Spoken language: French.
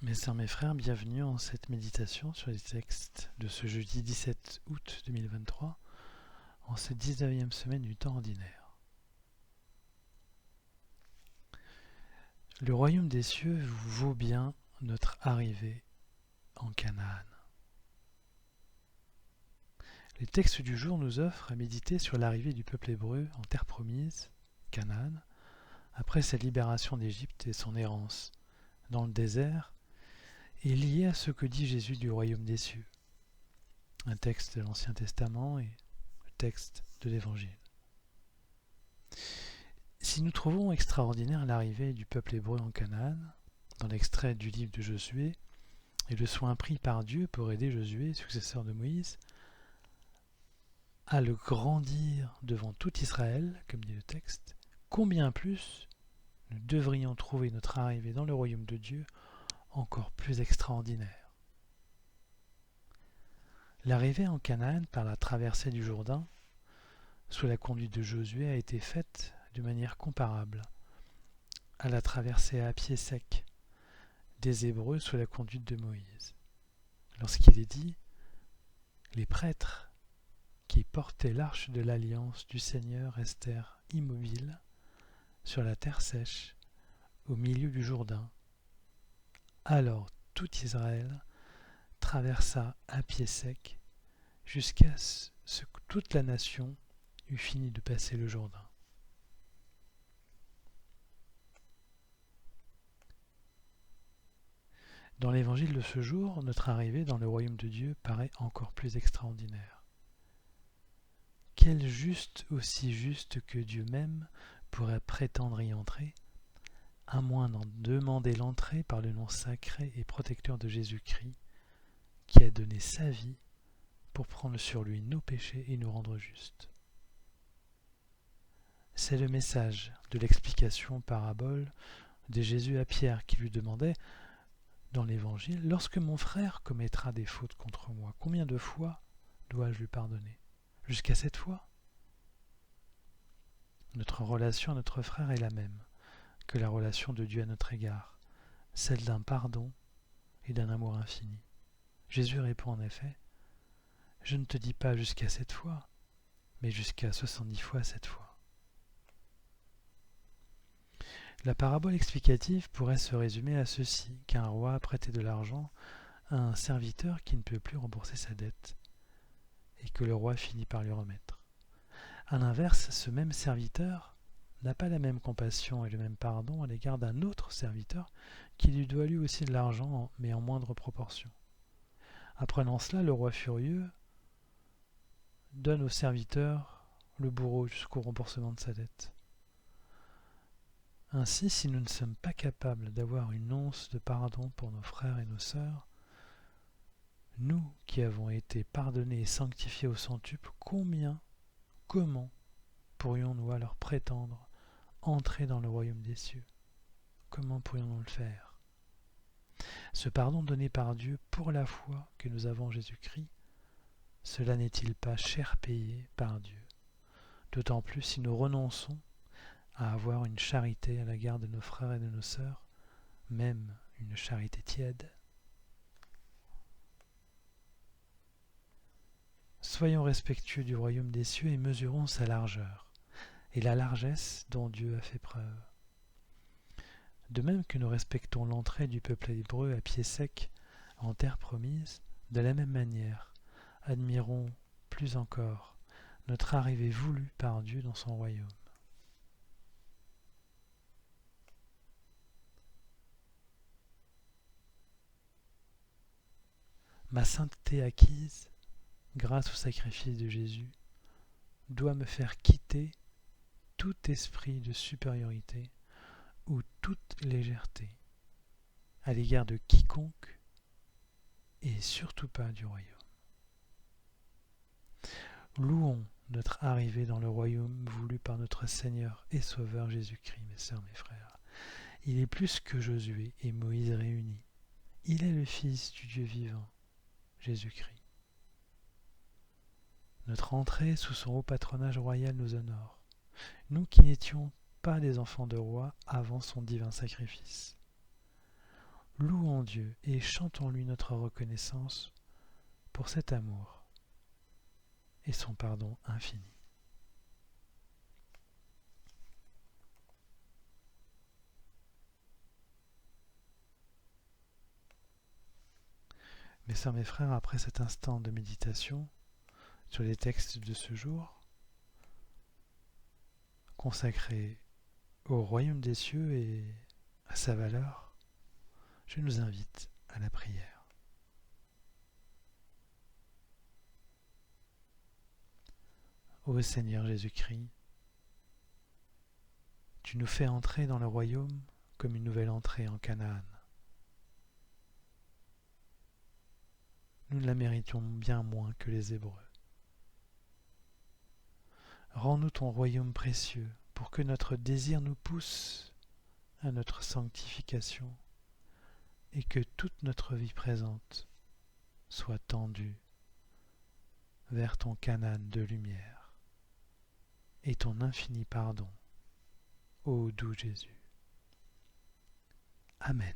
Mes sœurs, mes frères, bienvenue en cette méditation sur les textes de ce jeudi 17 août 2023, en cette 19e semaine du temps ordinaire. Le royaume des cieux vaut bien notre arrivée en Canaan. Les textes du jour nous offrent à méditer sur l'arrivée du peuple hébreu en terre promise, Canaan, après sa libération d'Égypte et son errance dans le désert, est lié à ce que dit Jésus du royaume des cieux, un texte de l'Ancien Testament et le texte de l'Évangile. Si nous trouvons extraordinaire l'arrivée du peuple hébreu en Canaan, dans l'extrait du livre de Josué, et le soin pris par Dieu pour aider Josué, successeur de Moïse, à le grandir devant tout Israël, comme dit le texte, combien plus nous devrions trouver notre arrivée dans le royaume de Dieu encore plus extraordinaire. L'arrivée en Canaan par la traversée du Jourdain, sous la conduite de Josué, a été faite de manière comparable à la traversée à pied sec des Hébreux sous la conduite de Moïse. Lorsqu'il est dit « Les prêtres qui portaient l'arche de l'alliance du Seigneur restèrent immobiles sur la terre sèche au milieu du Jourdain. Alors tout Israël traversa à pied sec jusqu'à ce que toute la nation eut fini de passer le Jourdain. » Dans l'évangile de ce jour, notre arrivée dans le royaume de Dieu paraît encore plus extraordinaire. Quel juste aussi juste que Dieu même pourrait prétendre y entrer, à moins d'en demander l'entrée par le nom sacré et protecteur de Jésus-Christ, qui a donné sa vie pour prendre sur lui nos péchés et nous rendre justes. C'est le message de l'explication parabole de Jésus à Pierre qui lui demandait dans l'Évangile, « Lorsque mon frère commettra des fautes contre moi, combien de fois dois-je lui pardonner? Jusqu'à 7 fois ?» Notre relation à notre frère est la même que la relation de Dieu à notre égard, celle d'un pardon et d'un amour infini. Jésus répond en effet, « Je ne te dis pas jusqu'à 7 fois, mais jusqu'à 70 fois 7 fois. » La parabole explicative pourrait se résumer à ceci, qu'un roi a prêté de l'argent à un serviteur qui ne peut plus rembourser sa dette, et que le roi finit par lui remettre. A l'inverse, ce même serviteur n'a pas la même compassion et le même pardon à l'égard d'un autre serviteur qui lui doit lui aussi de l'argent, mais en moindre proportion. Apprenant cela, le roi furieux donne au serviteur le bourreau jusqu'au remboursement de sa dette. Ainsi, si nous ne sommes pas capables d'avoir une once de pardon pour nos frères et nos sœurs, nous qui avons été pardonnés et sanctifiés au centuple, comment pourrions-nous alors prétendre entrer dans le royaume des cieux? Comment pourrions-nous le faire? Ce pardon donné par Dieu pour la foi que nous avons en Jésus-Christ, cela n'est-il pas cher payé par Dieu? D'autant plus si nous renonçons à avoir une charité à l'égard de nos frères et de nos sœurs, même une charité tiède. Soyons respectueux du royaume des cieux et mesurons sa largeur et la largesse dont Dieu a fait preuve. De même que nous respectons l'entrée du peuple hébreu à pied sec en terre promise, de la même manière, admirons plus encore notre arrivée voulue par Dieu dans son royaume. Ma sainteté acquise, grâce au sacrifice de Jésus, doit me faire quitter tout esprit de supériorité ou toute légèreté à l'égard de quiconque et surtout pas du royaume. Louons notre arrivée dans le royaume voulu par notre Seigneur et Sauveur Jésus-Christ, mes sœurs, mes frères. Il est plus que Josué et Moïse réunis. Il est le Fils du Dieu vivant, Jésus-Christ. Notre entrée sous son haut patronage royal nous honore, nous qui n'étions pas des enfants de roi avant son divin sacrifice. louons Dieu et chantons-lui notre reconnaissance pour cet amour et son pardon infini. Mes sœurs, mes frères, après cet instant de méditation sur les textes de ce jour, consacrés au royaume des cieux et à sa valeur, je nous invite à la prière. Ô Seigneur Jésus-Christ, tu nous fais entrer dans le royaume comme une nouvelle entrée en Canaan. Nous la méritions bien moins que les Hébreux. Rends-nous ton royaume précieux pour que notre désir nous pousse à notre sanctification et que toute notre vie présente soit tendue vers ton Canaan de lumière et ton infini pardon, ô doux Jésus. Amen.